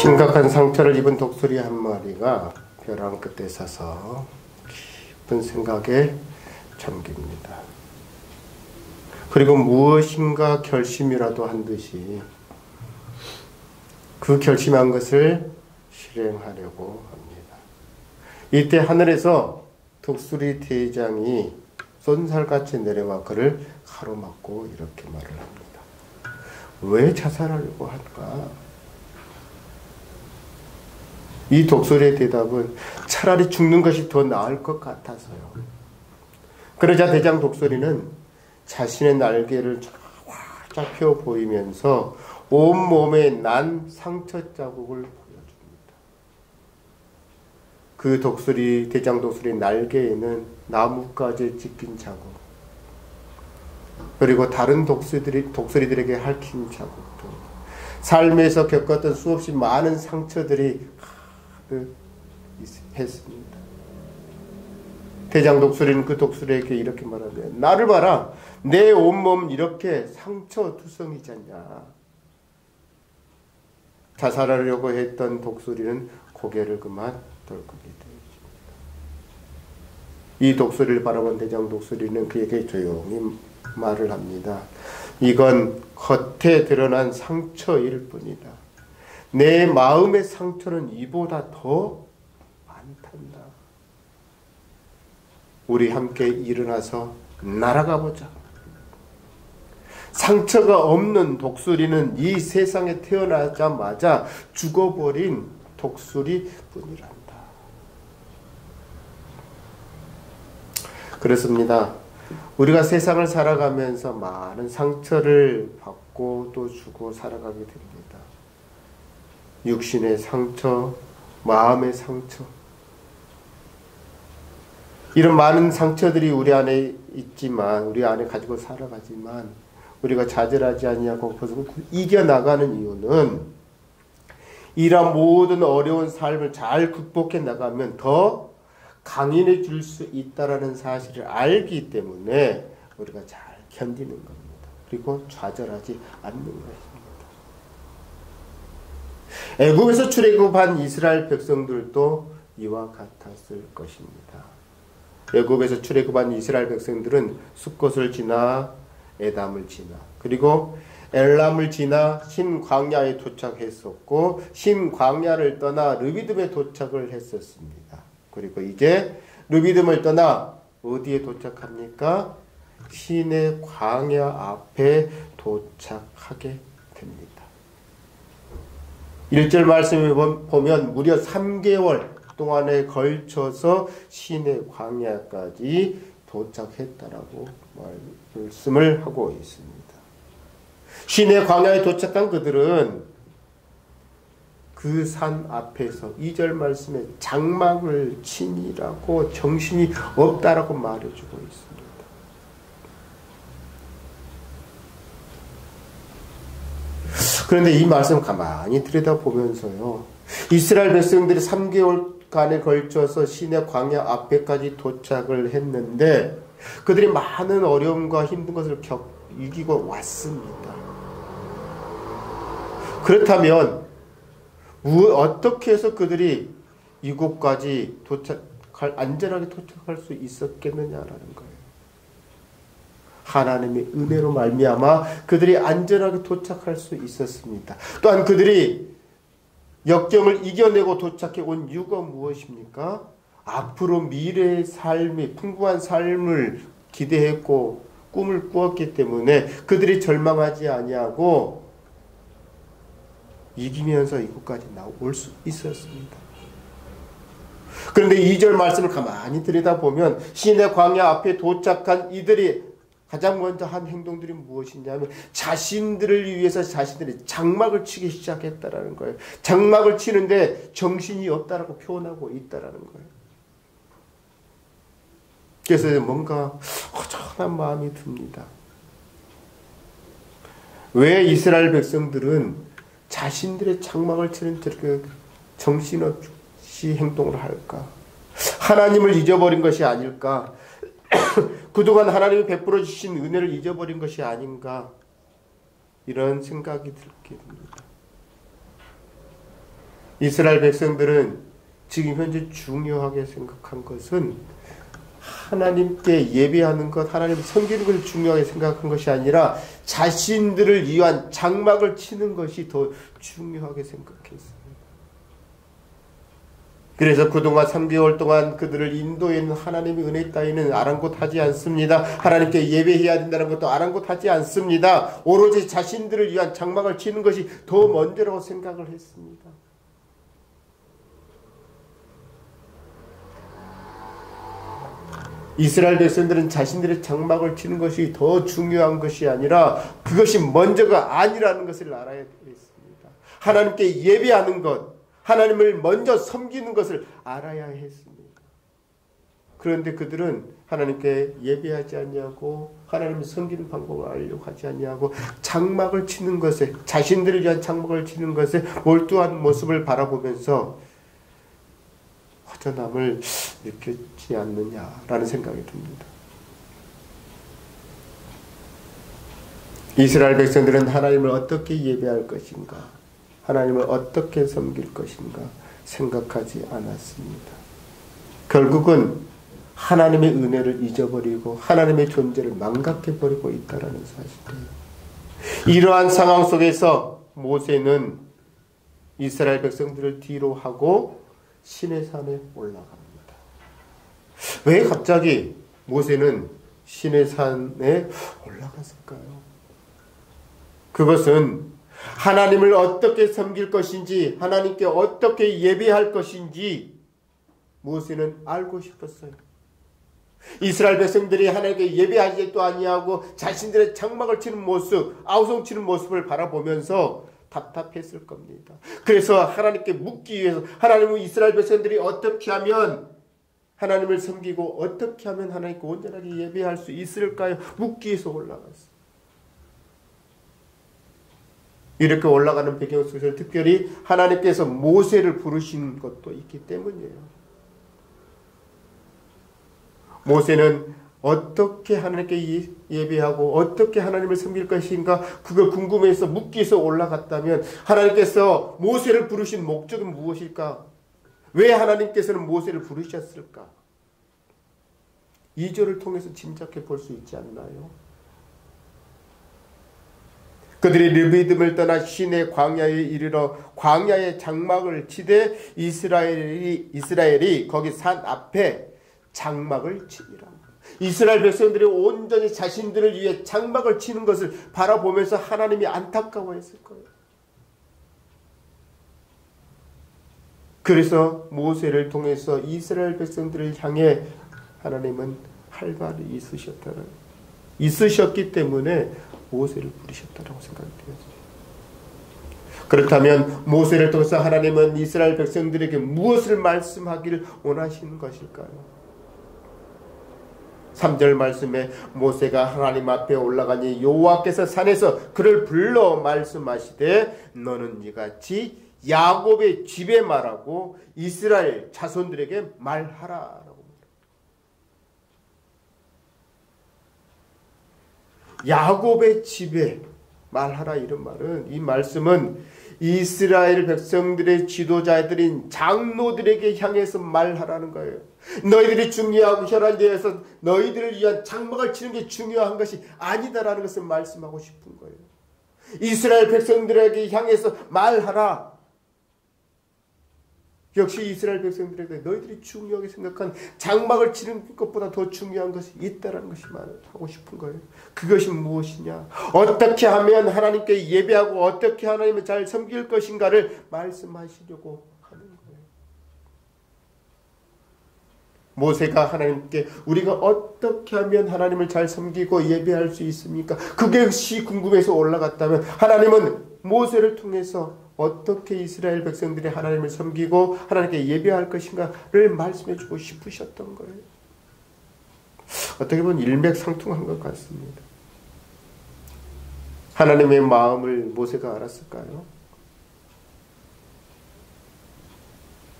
심각한 상처를 입은 독수리 한 마리가 벼랑 끝에 서서 깊은 생각에 잠깁니다. 그리고 무엇인가 결심이라도 한 듯이 그 결심한 것을 실행하려고 합니다. 이때 하늘에서 독수리 대장이 쏜살같이 내려와 그를 가로막고 이렇게 말을 합니다. 왜 자살하려고 할까? 이 독수리의 대답은 차라리 죽는 것이 더 나을 것 같아서요. 그러자 대장 독수리는 자신의 날개를 활짝 펴 보이면서 온몸에 난 상처 자국을 보여줍니다. 그 독수리, 대장 독수리 날개에는 나뭇가지에 찢긴 자국, 그리고 다른 독수리들에게 핥힌 자국도, 삶에서 겪었던 수없이 많은 상처들이 했습니다. 대장 독수리는 그 독수리에게 이렇게 말합니다. 나를 봐라. 내 온몸 이렇게 상처 투성이지 않냐. 자살하려고 했던 독수리는 고개를 그만 떨구게 되었습니다. 이 독수리를 바라본 대장 독수리는 그에게 조용히 말을 합니다. 이건 겉에 드러난 상처일 뿐이다. 내 마음의 상처는 이보다 더 많단다. 우리 함께 일어나서 날아가 보자. 상처가 없는 독수리는 이 세상에 태어나자마자 죽어버린 독수리뿐이란다. 그렇습니다. 우리가 세상을 살아가면서 많은 상처를 받고 또 주고 살아가게 됩니다. 육신의 상처, 마음의 상처, 이런 많은 상처들이 우리 안에 있지만, 우리 안에 가지고 살아가지만 우리가 좌절하지 아니하고 그것을 이겨나가는 이유는 이런 모든 어려운 삶을 잘 극복해 나가면 더 강인해질 수 있다는 사실을 알기 때문에 우리가 잘 견디는 겁니다. 그리고 좌절하지 않는 것입니다. 애굽에서 출애굽한 이스라엘 백성들도 이와 같았을 것입니다. 애굽에서 출애굽한 이스라엘 백성들은 숲곳을 지나 에담을 지나 그리고 엘람을 지나 신광야에 도착했었고 신광야를 떠나 르비딤에 도착을 했었습니다. 그리고 이제 르비딤을 떠나 어디에 도착합니까? 신의 광야 앞에 도착하게 됩니다. 1절 말씀을 보면 무려 3개월 동안에 걸쳐서 신의 광야까지 도착했다라고 말씀을 하고 있습니다. 신의 광야에 도착한 그들은 그 산 앞에서 2절 말씀에 장막을 치니라고 정신이 없다라고 말해주고 있습니다. 그런데 이 말씀 가만히 들여다보면서요, 이스라엘 백성들이 3개월간에 걸쳐서 신의 광야 앞에까지 도착을 했는데 그들이 많은 어려움과 힘든 것을 이기고 왔습니다. 그렇다면 어떻게 해서 그들이 이곳까지 안전하게 도착할 수 있었겠느냐라는 거예요. 하나님의 은혜로 말미암아 그들이 안전하게 도착할 수 있었습니다. 또한 그들이 역경을 이겨내고 도착해 온 이유가 무엇입니까? 앞으로 미래의 삶이 풍부한 삶을 기대했고 꿈을 꾸었기 때문에 그들이 절망하지 아니하고 이기면서 이곳까지 올 수 있었습니다. 그런데 2절 말씀을 가만히 들여다보면 신의 광야 앞에 도착한 이들이 가장 먼저 한 행동들이 무엇이냐면 자신들을 위해서 자신들이 장막을 치기 시작했다라는 거예요. 장막을 치는데 정신이 없다라고 표현하고 있다라는 거예요. 그래서 뭔가 허전한 마음이 듭니다. 왜 이스라엘 백성들은 자신들의 장막을 치는 저렇게 정신없이 행동을 할까? 하나님을 잊어버린 것이 아닐까? 그동안 하나님이 베풀어 주신 은혜를 잊어버린 것이 아닌가? 이런 생각이 들게 됩니다. 이스라엘 백성들은 지금 현재 중요하게 생각한 것은 하나님께 예배하는 것, 하나님을 섬기는 것을 중요하게 생각한 것이 아니라 자신들을 위한 장막을 치는 것이 더 중요하게 생각했습니다. 그래서 그동안 3개월 동안 그들을 인도에는 하나님의 은혜 따위는 아랑곳하지 않습니다. 하나님께 예배해야 된다는 것도 아랑곳하지 않습니다. 오로지 자신들을 위한 장막을 치는 것이 더 먼저라고 생각을 했습니다. 이스라엘 백성들은 자신들의 장막을 치는 것이 더 중요한 것이 아니라 그것이 먼저가 아니라는 것을 알아야 되겠습니다. 하나님께 예배하는 것, 하나님을 먼저 섬기는 것을 알아야 했습니다. 그런데 그들은 하나님께 예배하지 않냐고, 하나님을 섬기는 방법을 알려고 하지 않냐고, 장막을 치는 것에, 자신들을 위한 장막을 치는 것에 몰두한 모습을 바라보면서 허전함을 느꼈지 않느냐라는 생각이 듭니다. 이스라엘 백성들은 하나님을 어떻게 예배할 것인가, 하나님을 어떻게 섬길 것인가 생각하지 않았습니다. 결국은 하나님의 은혜를 잊어버리고 하나님의 존재를 망각해버리고 있다는 사실이에요. 이러한 상황 속에서 모세는 이스라엘 백성들을 뒤로 하고 시내산에 올라갑니다. 왜 갑자기 모세는 시내산에 올라갔을까요? 그것은 하나님을 어떻게 섬길 것인지, 하나님께 어떻게 예배할 것인지 모세는 알고 싶었어요. 이스라엘 백성들이 하나님께 예배하지도 아니하고 자신들의 장막을 치는 모습, 아우성 치는 모습을 바라보면서 답답했을 겁니다. 그래서 하나님께 묻기 위해서, 하나님은 이스라엘 백성들이 어떻게 하면 하나님을 섬기고 어떻게 하면 하나님께 온전하게 예배할 수 있을까요? 묻기 위해서 올라갔어요. 이렇게 올라가는 배경 속에서 특별히 하나님께서 모세를 부르신 것도 있기 때문이에요. 모세는 어떻게 하나님께 예배하고 어떻게 하나님을 섬길 것인가 그걸 궁금해서 묻기 위해서 올라갔다면 하나님께서 모세를 부르신 목적은 무엇일까? 왜 하나님께서는 모세를 부르셨을까? 2절을 통해서 짐작해 볼 수 있지 않나요? 그들이 르비딤을 떠나 시내 광야에 이르러 광야의 장막을 치되 이스라엘이 거기 산 앞에 장막을 치니라. 이스라엘 백성들이 온전히 자신들을 위해 장막을 치는 것을 바라보면서 하나님이 안타까워했을 거예요. 그래서 모세를 통해서 이스라엘 백성들을 향해 하나님은 할 말이 있으셨기 때문에 모세를 부르셨다고 생각이 되었어요. 그렇다면 모세를 통해서 하나님은 이스라엘 백성들에게 무엇을 말씀하기를 원하시는 것일까요? 3절 말씀에 모세가 하나님 앞에 올라가니 여호와께서 산에서 그를 불러 말씀하시되 너는 이같이 야곱의 집에 말하고 이스라엘 자손들에게 말하라. 야곱의 집에 말하라 이런 말은, 이 말씀은 이스라엘 백성들의 지도자들인 장로들에게 향해서 말하라는 거예요. 너희들이 중요하고 혈안 대해서 너희들을 위한 장막을 치는 게 중요한 것이 아니다라는 것을 말씀하고 싶은 거예요. 이스라엘 백성들에게 향해서 말하라. 역시 이스라엘 백성들에게 너희들이 중요하게 생각한 장막을 치는 것보다 더 중요한 것이 있다라는 것이 말하고 싶은 거예요. 그것이 무엇이냐? 어떻게 하면 하나님께 예배하고 어떻게 하나님을 잘 섬길 것인가를 말씀하시려고 하는 거예요. 모세가 하나님께 우리가 어떻게 하면 하나님을 잘 섬기고 예배할 수 있습니까? 그것이 궁금해서 올라갔다면 하나님은 모세를 통해서 어떻게 이스라엘 백성들이 하나님을 섬기고 하나님께 예배할 것인가를 말씀해 주고 싶으셨던 거예요. 어떻게 보면 일맥상통한 것 같습니다. 하나님의 마음을 모세가 알았을까요?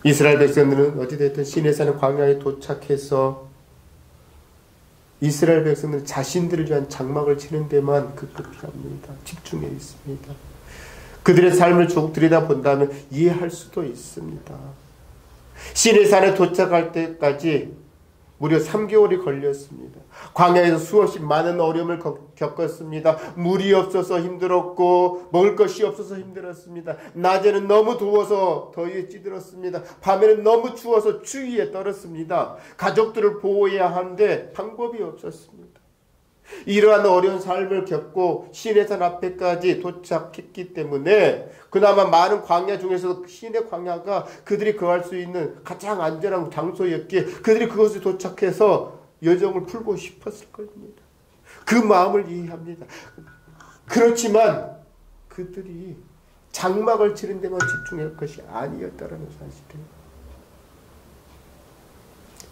이스라엘 백성들은 어찌됐든 시내산 광야에 도착해서 이스라엘 백성들은 자신들을 위한 장막을 치는 데만 급급히 합니다. 집중해 있습니다. 그들의 삶을 쭉 들여다본다면 이해할 수도 있습니다. 시내산에 도착할 때까지 무려 3개월이 걸렸습니다. 광야에서 수없이 많은 어려움을 겪었습니다. 물이 없어서 힘들었고 먹을 것이 없어서 힘들었습니다. 낮에는 너무 더워서 더위에 찌들었습니다. 밤에는 너무 추워서 추위에 떨었습니다. 가족들을 보호해야 하는데 방법이 없었습니다. 이러한 어려운 삶을 겪고 시내산 앞에까지 도착했기 때문에 그나마 많은 광야 중에서도 시내 광야가 그들이 거할 수 있는 가장 안전한 장소였기에 그들이 그곳에 도착해서 여정을 풀고 싶었을 겁니다. 그 마음을 이해합니다. 그렇지만 그들이 장막을 치는 데만 집중할 것이 아니었다는 사실이에요.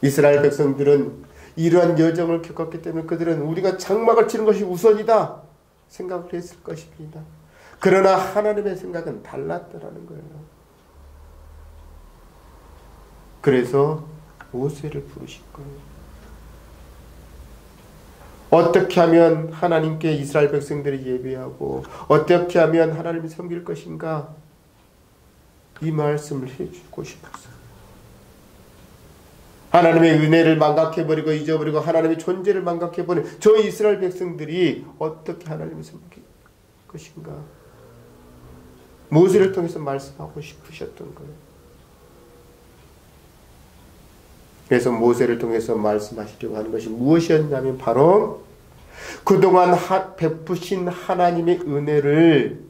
이스라엘 백성들은 이러한 여정을 겪었기 때문에 그들은 우리가 장막을 치는 것이 우선이다 생각을 했을 것입니다. 그러나 하나님의 생각은 달랐더라는 거예요. 그래서 모세를 부르신 거예요. 어떻게 하면 하나님께 이스라엘 백성들이 예배하고 어떻게 하면 하나님이 섬길 것인가, 이 말씀을 해주고 싶었어요. 하나님의 은혜를 망각해버리고 잊어버리고 하나님의 존재를 망각해버린 저 이스라엘 백성들이 어떻게 하나님을 섬길 것인가, 모세를 통해서 말씀하고 싶으셨던 거예요. 그래서 모세를 통해서 말씀하시려고 하는 것이 무엇이었냐면 바로 그동안 베푸신 하나님의 은혜를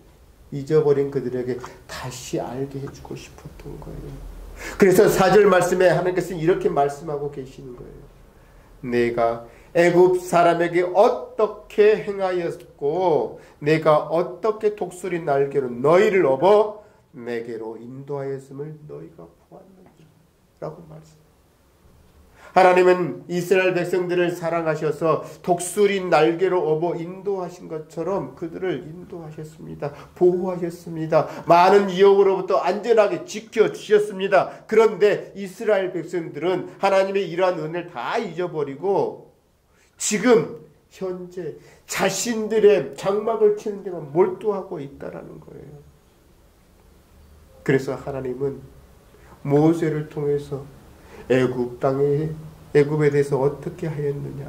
잊어버린 그들에게 다시 알게 해주고 싶었던 거예요. 그래서 4절 말씀에 하나님께서는 이렇게 말씀하고 계시는 거예요. 내가 애굽 사람에게 어떻게 행하였고 내가 어떻게 독수리 날개로 너희를 업어 내게로 인도하였음을 너희가 보았느니라 라고 말씀합니다. 하나님은 이스라엘 백성들을 사랑하셔서 독수리 날개로 업어 인도하신 것처럼 그들을 인도하셨습니다. 보호하셨습니다. 많은 위협으로부터 안전하게 지켜주셨습니다. 그런데 이스라엘 백성들은 하나님의 이러한 은혜를 다 잊어버리고 지금 현재 자신들의 장막을 치는 데만 몰두하고 있다라는 거예요. 그래서 하나님은 모세를 통해서 애굽에 대해서 어떻게 하였느냐,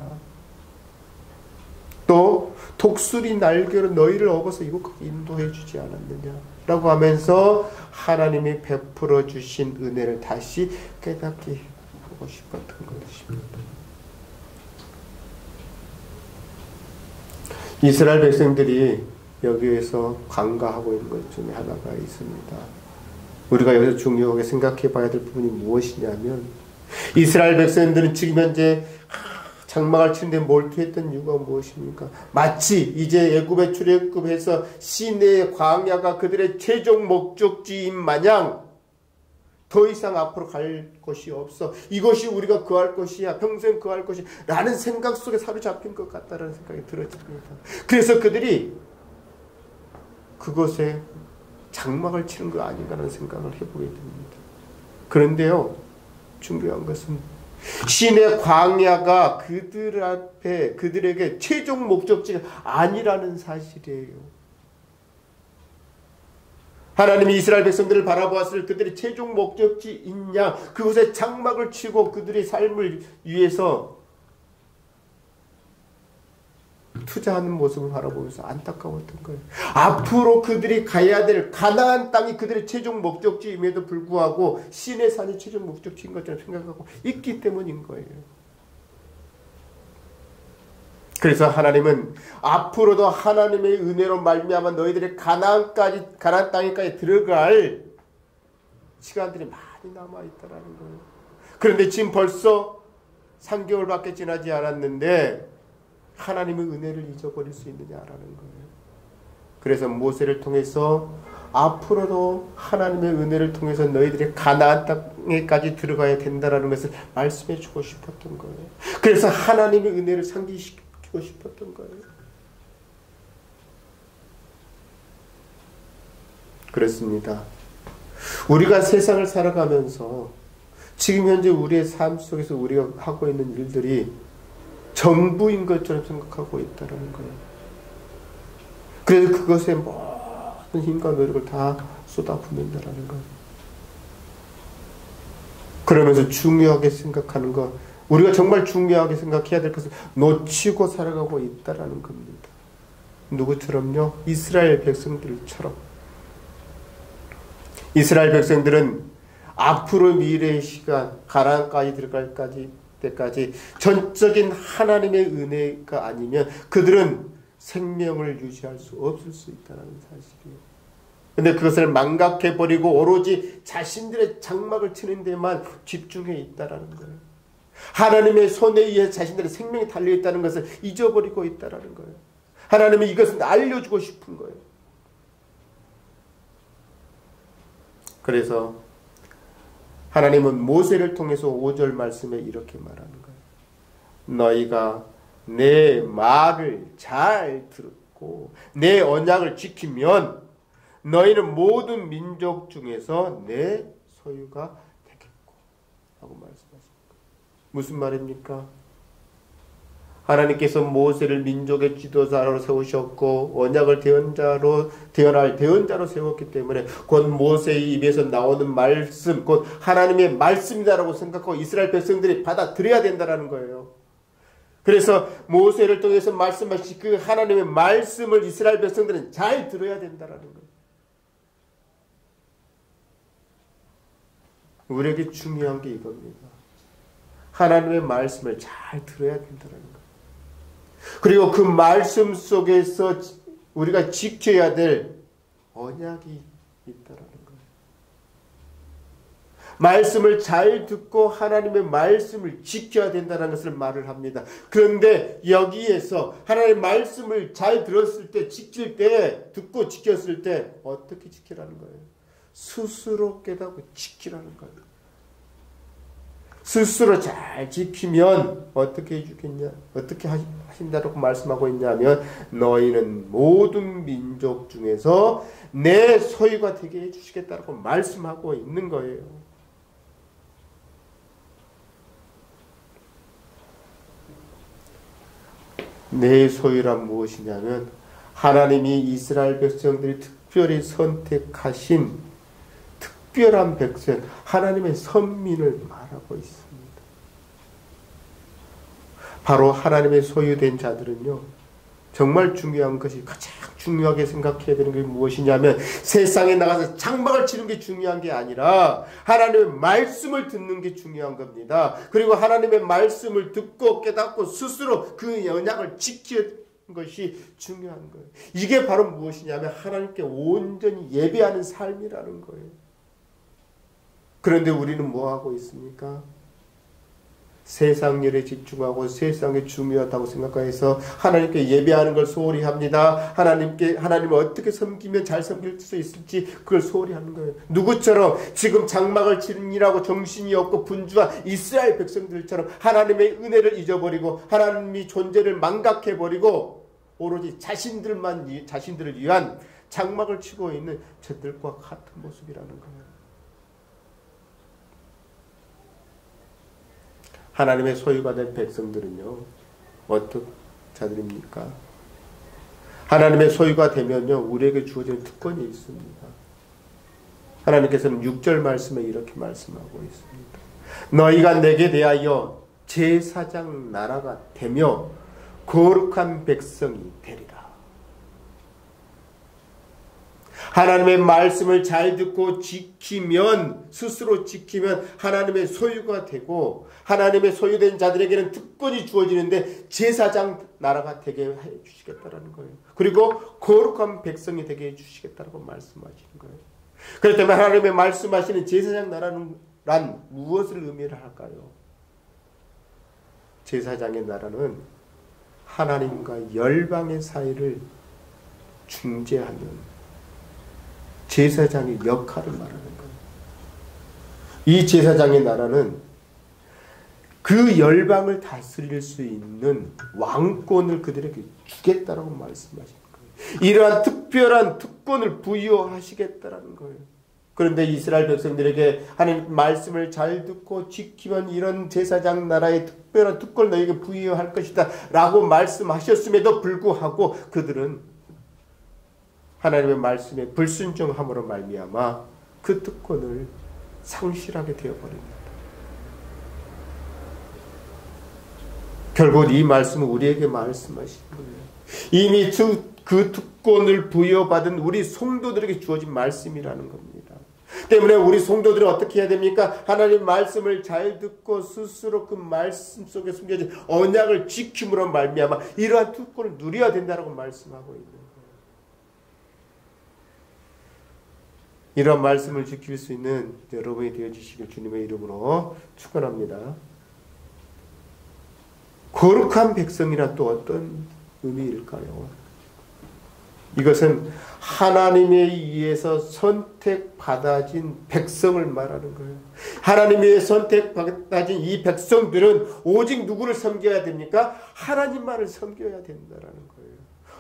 또 독수리 날개로 너희를 업어서 이곳까지 인도해 주지 않았느냐 라고 하면서 하나님이 베풀어 주신 은혜를 다시 깨닫게 하고 싶었던 것입니다. 이스라엘 백성들이 여기에서 간과하고 있는 것 중에 하나가 있습니다. 우리가 여기서 중요하게 생각해 봐야 될 부분이 무엇이냐면, 이스라엘 백성들은 지금 현재 장막을 치는 데 몰두했던 이유가 무엇입니까? 마치 이제 애굽에 출애굽해서 시내의 광야가 그들의 최종 목적지인 마냥 더 이상 앞으로 갈 곳이 없어, 이것이 우리가 거할 것이야, 평생 거할 것이 라는 생각 속에 사로잡힌 것 같다는 생각이 들어집니다. 그래서 그들이 그것에 장막을 치는 거 아닌가라는 생각을 해보게 됩니다. 그런데요, 중요한 것은 신의 광야가 그들 앞에 그들에게 최종 목적지가 아니라는 사실이에요. 하나님이 이스라엘 백성들을 바라보았을 때 그들이 최종 목적지인 양 그곳에 장막을 치고 그들의 삶을 위해서 투자하는 모습을 바라보면서 안타까웠던 거예요. 앞으로 그들이 가야 될 가나안 땅이 그들의 최종 목적지임에도 불구하고 시내 산이 최종 목적지인 것처럼 생각하고 있기 때문인 거예요. 그래서 하나님은 앞으로도 하나님의 은혜로 말미암아 너희들의 가나안 땅에까지 들어갈 시간들이 많이 남아있다라는 거예요. 그런데 지금 벌써 3개월밖에 지나지 않았는데 하나님의 은혜를 잊어버릴 수 있느냐라는 거예요. 그래서 모세를 통해서 앞으로도 하나님의 은혜를 통해서 너희들이 가나안 땅에까지 들어가야 된다라는 것을 말씀해 주고 싶었던 거예요. 그래서 하나님의 은혜를 상기시키고 싶었던 거예요. 그렇습니다. 우리가 세상을 살아가면서 지금 현재 우리의 삶 속에서 우리가 하고 있는 일들이 전부인 것처럼 생각하고 있다는 거예요. 그래서 그것에 모든 힘과 노력을 다 쏟아붓는다라는 것. 그러면서 중요하게 생각하는 것, 우리가 정말 중요하게 생각해야 될 것을 놓치고 살아가고 있다라는 겁니다. 누구처럼요? 이스라엘 백성들처럼. 이스라엘 백성들은 앞으로 미래의 시간, 가나안까지 들어갈 때까지 전적인 하나님의 은혜가 아니면 그들은 생명을 유지할 수 없을 수 있다는 사실이에요. 근데 그것을 망각해버리고 오로지 자신들의 장막을 치는 데만 집중해 있다라는 거예요. 하나님의 손에 의해 자신들의 생명이 달려있다는 것을 잊어버리고 있다라는 거예요. 하나님은 이것을 알려주고 싶은 거예요. 그래서 하나님은 모세를 통해서 5절 말씀에 이렇게 말하는 거예요. 너희가 내 말을 잘 듣고 내 언약을 지키면 너희는 모든 민족 중에서 내 소유가 되겠고 하고 말씀하십니다. 무슨 말입니까? 하나님께서 모세를 민족의 지도자로 세우셨고 언약을 대언할 대언자로 세웠기 때문에 곧 모세의 입에서 나오는 말씀, 곧 하나님의 말씀이다라고 생각하고 이스라엘 백성들이 받아들여야 된다는 거예요. 그래서 모세를 통해서 말씀하신 그 하나님의 말씀을 이스라엘 백성들은 잘 들어야 된다는 거예요. 우리에게 중요한 게 이겁니다. 하나님의 말씀을 잘 들어야 된다는 거예요. 그리고 그 말씀 속에서 우리가 지켜야 될 언약이 있다라는 거예요. 말씀을 잘 듣고 하나님의 말씀을 지켜야 된다는 것을 말을 합니다. 그런데 여기에서 하나님의 말씀을 잘 들었을 때, 지킬 때, 듣고 지켰을 때 어떻게 지키라는 거예요? 스스로 깨닫고 지키라는 거예요. 스스로 잘 지키면 어떻게 해주겠냐? 어떻게 하신다고 말씀하고 있냐면 너희는 모든 민족 중에서 내 소유가 되게 해주시겠다고 말씀하고 있는 거예요. 내 소유란 무엇이냐면 하나님이 이스라엘 백성들이 특별히 선택하신 특별한 백성, 하나님의 선민을 말하고 있습니다. 바로 하나님의 소유된 자들은요, 정말 중요한 것이, 가장 중요하게 생각해야 되는 게 무엇이냐면 세상에 나가서 장막을 치는 게 중요한 게 아니라 하나님의 말씀을 듣는 게 중요한 겁니다. 그리고 하나님의 말씀을 듣고 깨닫고 스스로 그 언약을 지키는 것이 중요한 거예요. 이게 바로 무엇이냐면 하나님께 온전히 예배하는 삶이라는 거예요. 그런데 우리는 뭐하고 있습니까? 세상 일에 집중하고 세상이 중요하다고 생각해서 하나님께 예배하는 걸 소홀히 합니다. 하나님을 어떻게 섬기면 잘 섬길 수 있을지 그걸 소홀히 하는 거예요. 누구처럼 지금 장막을 치느라고 정신이 없고 분주한 이스라엘 백성들처럼 하나님의 은혜를 잊어버리고 하나님의 존재를 망각해버리고 오로지 자신들을 위한 장막을 치고 있는 저들과 같은 모습이라는 거예요. 하나님의 소유가 된 백성들은요, 어떤 자들입니까? 하나님의 소유가 되면요, 우리에게 주어지는 특권이 있습니다. 하나님께서는 6절 말씀에 이렇게 말씀하고 있습니다. 너희가 내게 대하여 제사장 나라가 되며 거룩한 백성이 되리라. 하나님의 말씀을 잘 듣고 스스로 지키면 하나님의 소유가 되고 하나님의 소유된 자들에게는 특권이 주어지는데 제사장 나라가 되게 해 주시겠다는 거예요. 그리고 거룩한 백성이 되게 해 주시겠다고 말씀하시는 거예요. 그렇기 때문에 하나님의 말씀하시는 제사장 나라는 무엇을 의미를 할까요? 제사장의 나라는 하나님과 열방의 사이를 중재하는 제사장의 역할을 말하는 거예요. 이 제사장의 나라는 그 열방을 다스릴 수 있는 왕권을 그들에게 주겠다라고 말씀하시는 거예요. 이러한 특별한 특권을 부여하시겠다라는 거예요. 그런데 이스라엘 백성들에게 하나님 말씀을 잘 듣고 지키면 이런 제사장 나라의 특별한 특권을 너에게 부여할 것이다 라고 말씀하셨음에도 불구하고 그들은 하나님의 말씀에 불순종함으로 말미암아 그 특권을 상실하게 되어버립니다. 결국 이 말씀은 우리에게 말씀하신 거예요. 이미 그 특권을 부여받은 우리 성도들에게 주어진 말씀이라는 겁니다. 때문에 우리 성도들은 어떻게 해야 됩니까? 하나님 말씀을 잘 듣고 스스로 그 말씀 속에 숨겨진 언약을 지킴으로 말미암아 이러한 특권을 누려야 된다고 말씀하고 있는 거예요. 이러한 말씀을 지킬 수 있는 여러분이 되어주시길 주님의 이름으로 축원합니다. 거룩한 백성이란 또 어떤 의미일까요? 이것은 하나님에 의해서 선택받아진 백성을 말하는 거예요. 하나님에 의해 선택받아진 이 백성들은 오직 누구를 섬겨야 됩니까? 하나님만을 섬겨야 된다는 거예요.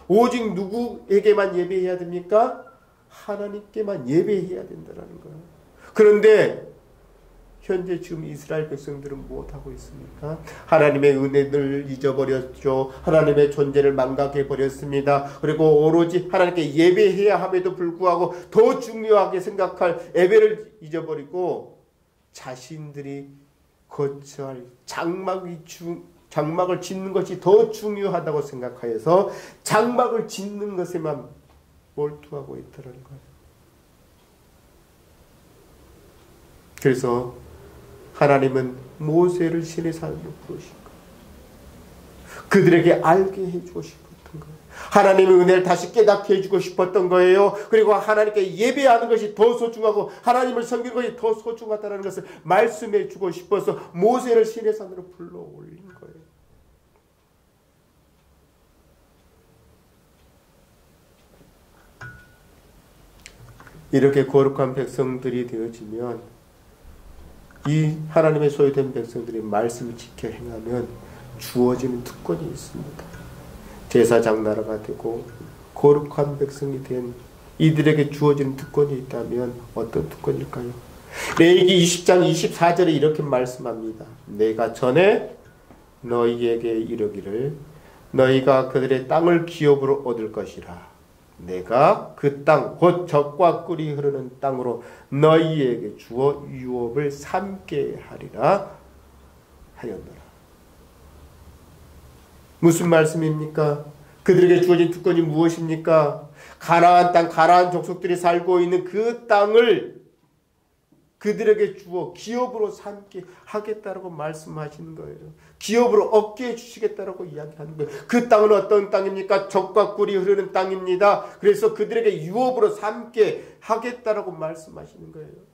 오직 누구에게만 예배해야 됩니까? 하나님께만 예배해야 된다는 거예요. 그런데 현재 지금 이스라엘 백성들은 무엇하고 있습니까? 하나님의 은혜를 잊어버렸죠. 하나님의 존재를 망각해버렸습니다. 그리고 오로지 하나님께 예배해야 함에도 불구하고 더 중요하게 생각할 예배를 잊어버리고 자신들이 거처할 장막을 짓는 것이 더 중요하다고 생각하여서 장막을 짓는 것에만 몰두하고 있다는 거예요. 그래서 하나님은 모세를 신의 산으로 부르신 거예요. 그들에게 알게 해주고 싶었던 거예요. 하나님의 은혜를 다시 깨닫게 해주고 싶었던 거예요. 그리고 하나님께 예배하는 것이 더 소중하고 하나님을 섬기는 것이 더 소중하다는 것을 말씀해 주고 싶어서 모세를 신의 산으로 불러 올린 거예요. 이렇게 거룩한 백성들이 되어지면 이 하나님의 소유된 백성들이 말씀을 지켜 행하면 주어지는 특권이 있습니다. 제사장 나라가 되고 거룩한 백성이 된 이들에게 주어지는 특권이 있다면 어떤 특권일까요? 레위기 20장 24절에 이렇게 말씀합니다. 내가 전에 너희에게 이르기를 너희가 그들의 땅을 기업으로 얻을 것이라. 내가 그 땅 곧 젖과 꿀이 흐르는 땅으로 너희에게 주어 유업을 삼게 하리라 하였노라. 무슨 말씀입니까? 그들에게 주어진 특권이 무엇입니까? 가나안 땅, 가나안 족속들이 살고 있는 그 땅을 그들에게 주어 기업으로 삼게 하겠다라고 말씀하시는 거예요. 기업으로 얻게 해주시겠다라고 이야기하는 거예요. 그 땅은 어떤 땅입니까? 젖과 꿀이 흐르는 땅입니다. 그래서 그들에게 유업으로 삼게 하겠다라고 말씀하시는 거예요.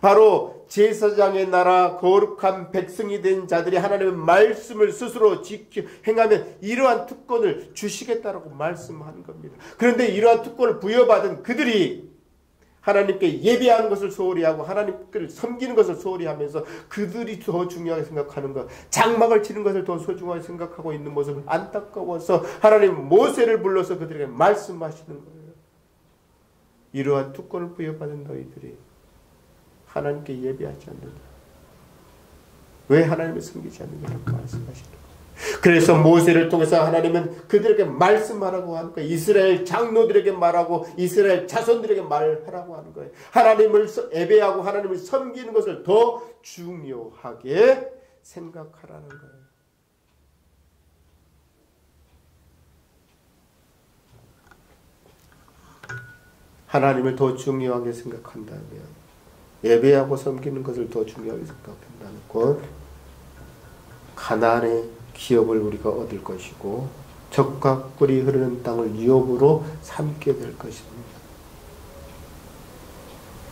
바로 제사장의 나라 거룩한 백성이 된 자들이 하나님의 말씀을 스스로 지켜 행하면 이러한 특권을 주시겠다라고 말씀하는 겁니다. 그런데 이러한 특권을 부여받은 그들이 하나님께 예배하는 것을 소홀히 하고 하나님을 섬기는 것을 소홀히 하면서 그들이 더 중요하게 생각하는 것, 장막을 치는 것을 더 소중하게 생각하고 있는 모습을 안타까워서 하나님 모세를 불러서 그들에게 말씀하시는 거예요. 이러한 특권을 부여받은 너희들이 하나님께 예배하지 않느냐? 왜 하나님을 섬기지 않느냐고 말씀하시는 거예요. 그래서 모세를 통해서 하나님은 그들에게 말씀하라고 하는 거예요. 이스라엘 장로들에게 말하고 이스라엘 자손들에게 말하라고 하는 거예요. 하나님을 예배하고 하나님을 섬기는 것을 더 중요하게 생각하라는 거예요. 하나님을 더 중요하게 생각한다면, 예배하고 섬기는 것을 더 중요하게 생각한다는 것, 가나안의 기업을 우리가 얻을 것이고 젖과 꿀이 흐르는 땅을 유업으로 삼게 될 것입니다.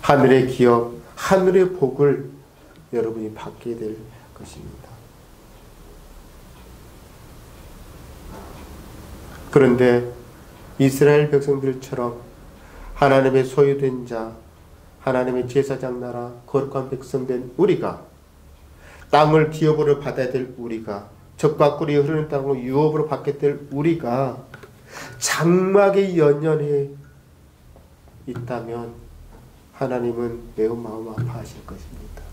하늘의 기업, 하늘의 복을 여러분이 받게 될 것입니다. 그런데 이스라엘 백성들처럼 하나님의 소유된 자, 하나님의 제사장 나라, 거룩한 백성된 우리가, 땅을 기업으로 받아야 될 우리가, 젖과 꿀이 흐르는 땅을 유업으로 받게 될 우리가 장막에 연연해 있다면 하나님은 매우 마음 아파하실 것입니다.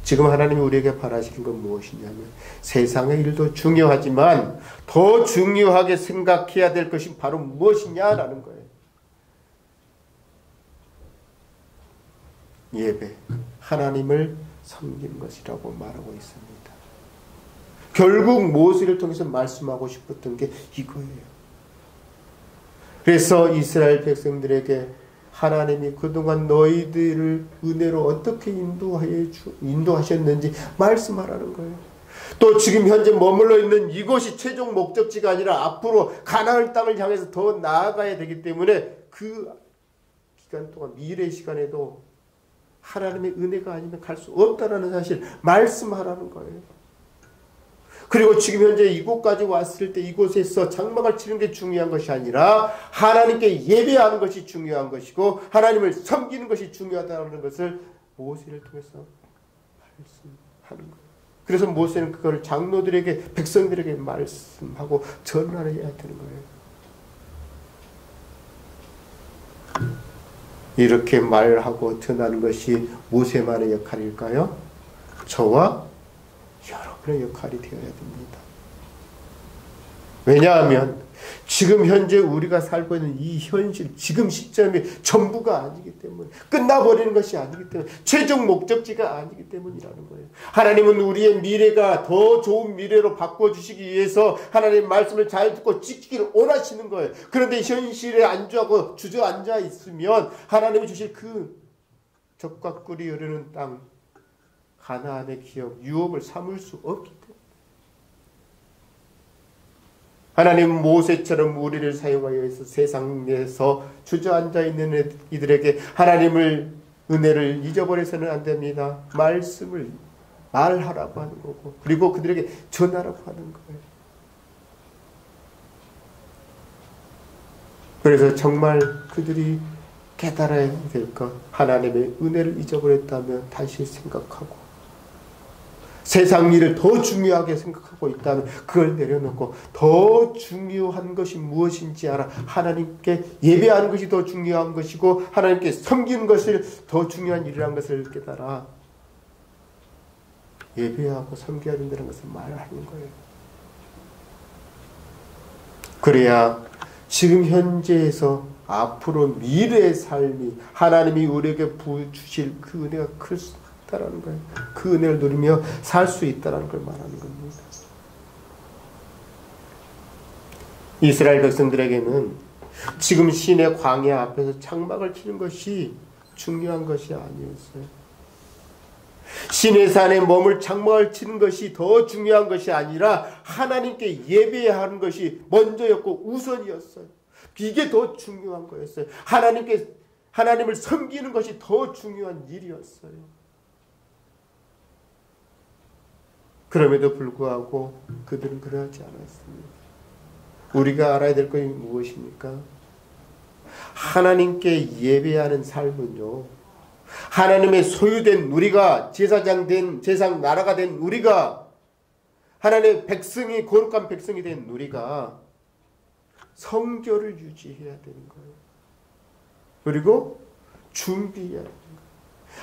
지금 하나님이 우리에게 바라시는 건 무엇이냐면, 세상의 일도 중요하지만 더 중요하게 생각해야 될 것이 바로 무엇이냐라는 거예요. 예배, 하나님을 섬기는 것이라고 말하고 있습니다. 결국 모세를 통해서 말씀하고 싶었던 게 이거예요. 그래서 이스라엘 백성들에게 하나님이 그동안 너희들을 은혜로 어떻게 인도하셨는지 말씀하라는 거예요. 또 지금 현재 머물러 있는 이곳이 최종 목적지가 아니라 앞으로 가나안 땅을 향해서 더 나아가야 되기 때문에 그 기간 동안 미래의 시간에도 하나님의 은혜가 아니면 갈 수 없다는 사실 말씀하라는 거예요. 그리고 지금 현재 이곳까지 왔을 때 이곳에서 장막을 치는 게 중요한 것이 아니라 하나님께 예배하는 것이 중요한 것이고 하나님을 섬기는 것이 중요하다는 것을 모세를 통해서 말씀하는 거예요. 그래서 모세는 그걸 장로들에게 백성들에게 말씀하고 전하여야 되는 거예요. 이렇게 말하고 전하는 것이 모세만의 역할일까요? 저와 여러분의 역할이 되어야 됩니다. 왜냐하면 지금 현재 우리가 살고 있는 이 현실, 지금 시점이 전부가 아니기 때문에, 끝나버리는 것이 아니기 때문에, 최종 목적지가 아니기 때문이라는 거예요. 하나님은 우리의 미래가 더 좋은 미래로 바꿔주시기 위해서 하나님의 말씀을 잘 듣고 지키기를 원하시는 거예요. 그런데 현실에 안주하고 주저앉아 있으면 하나님이 주실 그 적과 꿀이 흐르는 땅, 가나안의 기업, 유업을 삼을 수 없기 때문에 하나님 모세처럼 우리를 사용하여 해서 세상에서 주저앉아 있는 이들에게 하나님을 은혜를 잊어버려서는 안 됩니다. 말씀을 말하라고 하는 거고 그리고 그들에게 전하라고 하는 거예요. 그래서 정말 그들이 깨달아야 될 것, 하나님의 은혜를 잊어버렸다면 다시 생각하고 세상 일을 더 중요하게 생각하고 있다면 그걸 내려놓고 더 중요한 것이 무엇인지 알아. 하나님께 예배하는 것이 더 중요한 것이고 하나님께 섬기는 것이 더 중요한 일이라는 것을 깨달아 예배하고 섬겨야 된다는 것을 말하는 거예요. 그래야 지금 현재에서 앞으로 미래의 삶이 하나님이 우리에게 부어주실 그 은혜가 클 수 있다는 거예요. 그 은혜를 누리며 살 수 있다는 걸 말하는 겁니다. 이스라엘 백성들에게는 지금 시내 광야 앞에서 장막을 치는 것이 중요한 것이 아니었어요. 시내산에 머물 장막을 치는 것이 더 중요한 것이 아니라 하나님께 예배하는 것이 먼저였고 우선이었어요. 이게 더 중요한 거였어요. 하나님을 섬기는 것이 더 중요한 일이었어요. 그럼에도 불구하고 그들은 그러하지 않았습니다. 우리가 알아야 될 것이 무엇입니까? 하나님께 예배하는 삶은요, 하나님의 소유된 우리가, 제사장 나라가 된 우리가, 하나님의 백성이, 거룩한 백성이 된 우리가 성결을 유지해야 되는 거예요. 그리고 준비해야 되는 거예요.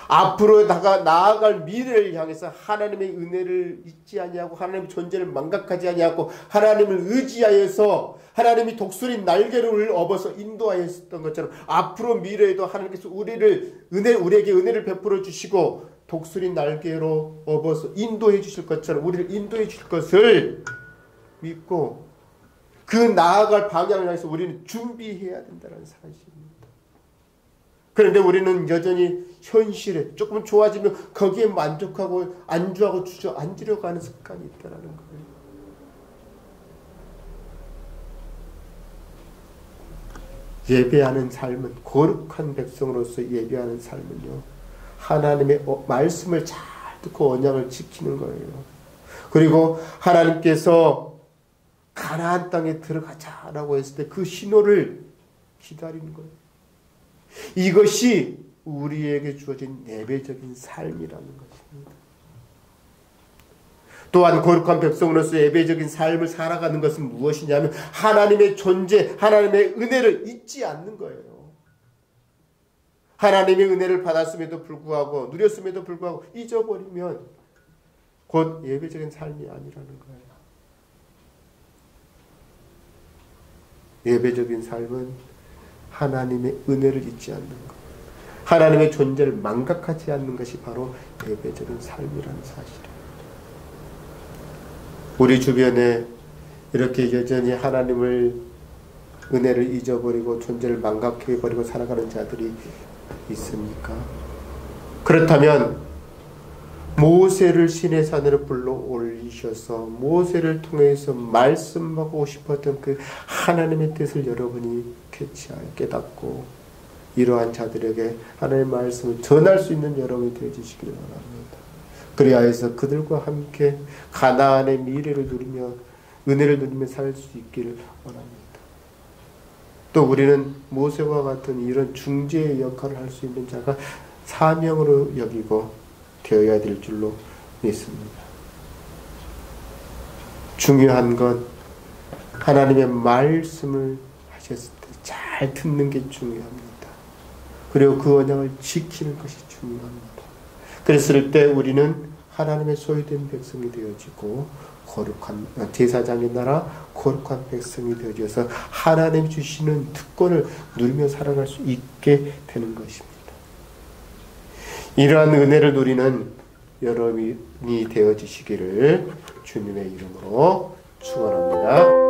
앞으로 나아갈 미래를 향해서 하나님의 은혜를 잊지 아니하고 하나님의 존재를 망각하지 아니하고 하나님을 의지하여서 하나님이 독수리 날개를 업어서 인도하였던 것처럼 앞으로 미래에도 하나님께서 우리에게 은혜를 베풀어 주시고 독수리 날개로 업어서 인도해 주실 것처럼 우리를 인도해 주실 것을 믿고 그 나아갈 방향을 향해서 우리는 준비해야 된다는 사실입니다. 그런데 우리는 여전히 현실에 조금 좋아지면 거기에 만족하고 안주하고 주저앉으려고 하는 습관이 있다는 거예요. 예배하는 삶은, 거룩한 백성으로서 예배하는 삶은요, 하나님의 말씀을 잘 듣고 언약을 지키는 거예요. 그리고 하나님께서 가나안 땅에 들어가자라고 했을 때 그 신호를 기다리는 거예요. 이것이 우리에게 주어진 예배적인 삶이라는 것입니다. 또한 거룩한 백성으로서 예배적인 삶을 살아가는 것은 무엇이냐면 하나님의 존재, 하나님의 은혜를 잊지 않는 거예요. 하나님의 은혜를 받았음에도 불구하고 누렸음에도 불구하고 잊어버리면 곧 예배적인 삶이 아니라는 거예요. 예배적인 삶은 하나님의 은혜를 잊지 않는 것, 하나님의 존재를 망각하지 않는 것이 바로 예배적인 삶이라는 사실이에요. 우리 주변에 이렇게 여전히 하나님을 은혜를 잊어버리고 존재를 망각해버리고 살아가는 자들이 있습니까? 그렇다면 모세를 신의 산으로 불러 올리셔서 모세를 통해서 말씀하고 싶었던 그 하나님의 뜻을 여러분이 캐치하여 깨닫고 이러한 자들에게 하나님의 말씀을 전할 수 있는 여러분이 되어주시기를 원합니다. 그리하여 해서 그들과 함께 가나안의 미래를 누리며 은혜를 누리며 살 수 있기를 원합니다. 또 우리는 모세와 같은 이런 중재의 역할을 할 수 있는 자가 사명으로 여기고 되어야 될 줄로 믿습니다. 중요한 건 하나님의 말씀을 하셨을 때 잘 듣는 게 중요합니다. 그리고 그 언약을 지키는 것이 중요합니다. 그랬을 때 우리는 하나님의 소유된 백성이 되어지고 거룩한 제사장의 나라 거룩한 백성이 되어져서 하나님 주시는 특권을 누리며 살아갈 수 있게 되는 것입니다. 이러한 은혜를 누리는 여러분이 되어지시기를 주님의 이름으로 축원합니다.